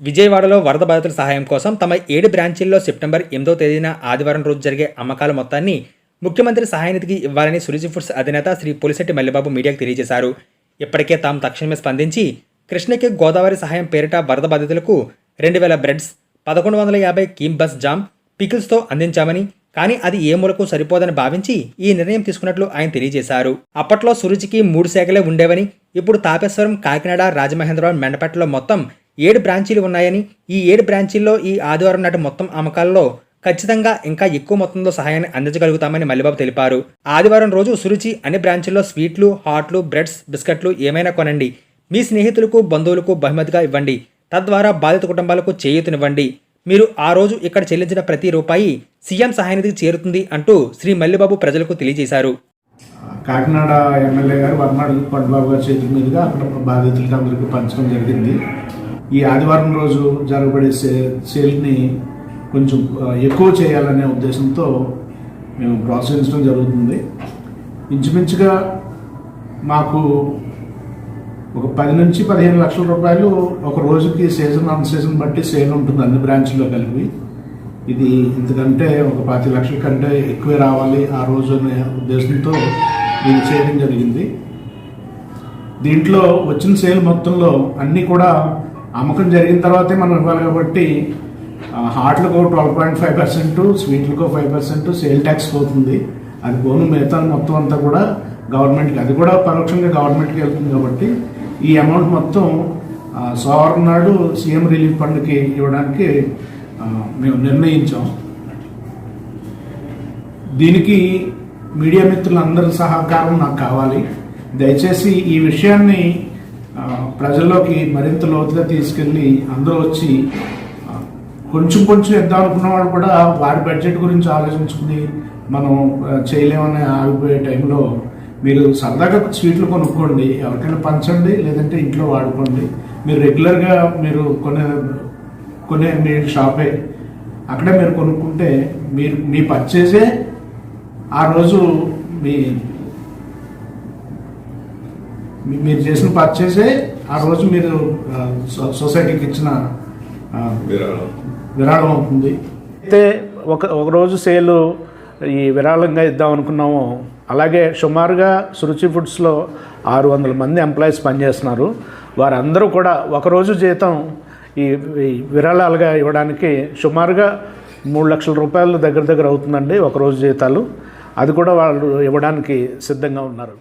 విజయవాడలో వరద బాధితుల సహాయం కోసం తమ 7 బ్రాంచీల్లో సెప్టెంబర్ 8వ తేదీన ఆదివారం రోజు జరిగే అమ్మకాల మొత్తాన్ని ముఖ్యమంత్రి సహాయనిధికి ఇవ్వాలని సురుచి ఫుడ్స్ అధినేత శ్రీ పులిశెట్టి మల్లిబాబు మీడియాకు తెలియజేశారు. ఇప్పటికే తాము తక్షణమే స్పందించి కృష్ణకి గోదావరి సహాయం పేరిట వరద బాధితులకు 2000 బ్రెడ్స్, 1150 కీమ్ బస్ జామ్, పికిల్స్తో అందించామని, కానీ అది ఏ మూలకు సరిపోదని భావించి ఈ నిర్ణయం తీసుకున్నట్లు ఆయన తెలియజేశారు. అప్పట్లో సురుచికి 3 శాఖలే ఉండేవని, ఇప్పుడు తాపేశ్వరం, కాకినాడ, రాజమహేంద్రవరం, మెండపేటలో మొత్తం 7 బ్రాంచీలు ఉన్నాయని, ఈ 7 బ్రాంచీల్లో ఈ ఆదివారం నాటి మొత్తం అమ్మకాల్లో ఖచ్చితంగా ఇంకా ఎక్కువ మొత్తంలో సహాయాన్ని అందించగలుగుతామని మల్లిబాబు తెలిపారు. ఆదివారం రోజు సురుచి అన్ని బ్రాంచీల్లో స్వీట్లు, హాట్లు, బ్రెడ్స్, బిస్కెట్లు ఏమైనా కొనండి. మీ స్నేహితులకు, బంధువులకు బహుమతిగా ఇవ్వండి. తద్వారా బాధిత కుటుంబాలకు చేయూతనివ్వండి. మీరు ఆ రోజు ఇక్కడ చెల్లించిన ప్రతి రూపాయి సీఎం సహాయనిధికి చేరుతుంది అంటూ శ్రీ మల్లిబాబు ప్రజలకు తెలియజేశారు. కాకినాడ ఎమ్మెల్యే గారు వర్నాడు పండుబాబు గారి చేతుల మీదుగా అక్కడ బాధితులకి అందరికీ పంచడం జరిగింది. ఈ ఆదివారం రోజు జరగబడే సేల్ని కొంచెం ఎక్కువ చేయాలనే ఉద్దేశంతో మేము ప్రోత్సహించడం జరుగుతుంది. ఇంచుమించుగా మాకు ఒక 10 నుంచి 15 లక్షల రూపాయలు ఒక రోజుకి సీజన్ అన్ సీజన్ బట్టి సేల్ ఉంటుంది అన్ని బ్రాంచ్లో కలిపి. ఇది ఇంతకంటే ఒక 25 లక్షల కంటే ఎక్కువే రావాలి ఆ రోజు అనే ఉద్దేశంతో ఇది చేయడం జరిగింది. దీంట్లో వచ్చిన సేల్ మొత్తంలో అన్నీ కూడా అమ్మకం జరిగిన తర్వాతే మనం ఇవ్వాలి కాబట్టి హాట్లకు 12.5%, స్వీట్లకు 5% సేల్ ట్యాక్స్ పోతుంది. అది పోను మిగతా మొత్తం అంతా కూడా గవర్నమెంట్కి, అది కూడా పరోక్షంగా గవర్నమెంట్కి వెళ్తుంది. కాబట్టి ఈ అమౌంట్ మొత్తం సోమవారం నాడు సీఎం రిలీఫ్ ఫండ్కి ఇవ్వడానికి మేము నిర్ణయించాం. దీనికి మీడియా మిత్రులందరి సహకారం నాకు కావాలి. దయచేసి ఈ విషయాన్ని ప్రజల్లోకి మరింత లోతుగా తీసుకెళ్ళి అందరూ వచ్చి కొంచెం ఇద్దాం అనుకున్న వాళ్ళు కూడా వారి బడ్జెట్ గురించి ఆలోచించుకుని మనం చేయలేమని ఆగిపోయే టైంలో మీరు సరదాగా స్వీట్లు కొనుక్కోండి, ఎవరికైనా పంచండి, లేదంటే ఇంట్లో వాడుకోండి. మీరు రెగ్యులర్గా మీరు కొనే మీ షాపే, అక్కడే మీరు కొనుక్కుంటే మీ పర్చేసే ఆ రోజు మీరు చేసిన పర్చేసే ఆ రోజు మీరు సొసైటీకి ఇచ్చిన విరాళం అవుతుంది. అయితే ఒక రోజు సేలు ఈ విరాళంగా ఇద్దాం అనుకున్నాము. అలాగే సుమారుగా సురుచి ఫుడ్స్లో 600 మంది ఎంప్లాయీస్ పనిచేస్తున్నారు. వారందరూ కూడా ఒకరోజు జీతం ఈ విరాళాలుగా ఇవ్వడానికి సుమారుగా 3 లక్షల రూపాయలు దగ్గర అవుతుందండి ఒకరోజు జీతాలు. అది కూడా వాళ్ళు ఇవ్వడానికి సిద్ధంగా ఉన్నారు.